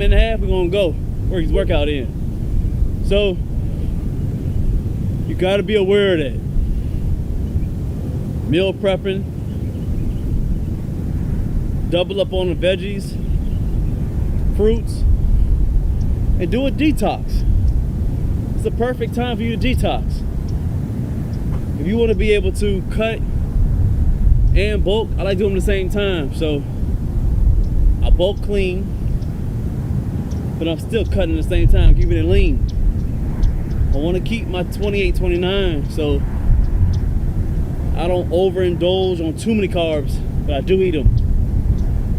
minute and a half, we're gonna go work his workout in. So you gotta be aware of that. Meal prepping, double up on the veggies, fruits, and do a detox. It's the perfect time for you to detox. If you want to be able to cut and bulk, I like doing them at the same time. So I bulk clean, but I'm still cutting at the same time, keeping it lean. I want to keep my 28-29, so I don't overindulge on too many carbs, but I do eat them.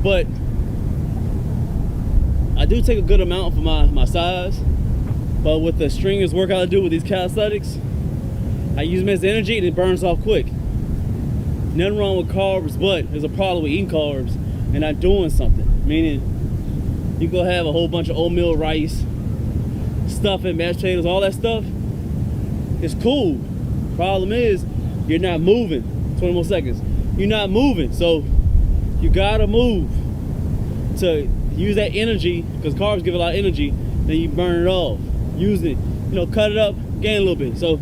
But I do take a good amount for my size. But with the strenuous workout I do with these calisthenics, I use them as energy and it burns off quick. Nothing wrong with carbs, but there's a problem with eating carbs and not doing something. Meaning, you go have a whole bunch of oatmeal, rice, stuffing, mashed potatoes, all that stuff. It's cool. Problem is, you're not moving. 20 more seconds. You're not moving, so you gotta move to use that energy, because carbs give a lot of energy, then you burn it off. Use it, cut it up, gain a little bit. So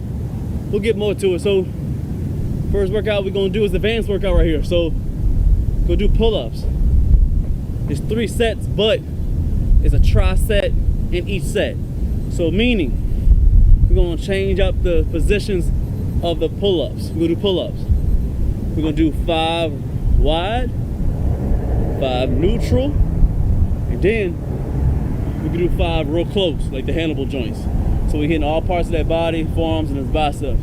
we'll get more to it. So first workout we're gonna do is the advanced workout right here. So go do pull-ups. It's 3 sets, but it's a tri-set in each set. So meaning, we're gonna change up the positions of the pull-ups. We're gonna do pull-ups. We're gonna do 5 wide, 5 neutral, and then we can do 5 real close, like the Hannibal joints. So we're hitting all parts of that body, forearms, and his biceps.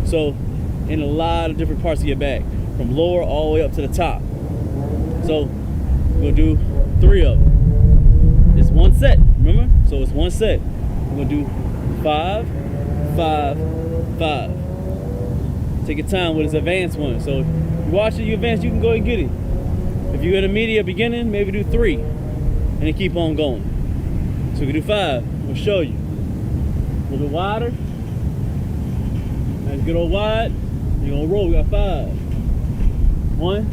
So in a lot of different parts of your back, from lower all the way up to the top. So we're gonna do 3 of them. It's 1 set, remember? So it's 1 set. We're gonna do 5, 5, 5. Take your time with this advanced one. So if you watch it, you advance, you can go and get it. If you're intermediate beginning, maybe do 3, and then keep on going. So we can do 5. We'll show you. A little bit wider. Nice good old wide. You're gonna roll. We got 5. 1,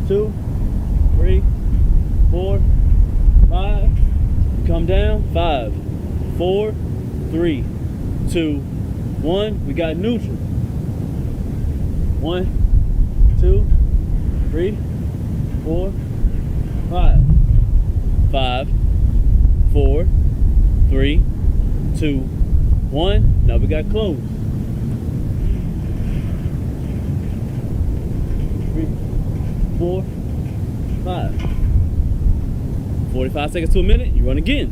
2, 3, 4, 5. Come down. 5, 4, 3, 2, 1. We got neutral. 1, 2, 3, 4, 5. 5, 4, 3, 2, 1. Now we got close. 3, 4, 5. 45 seconds to a minute. You run again.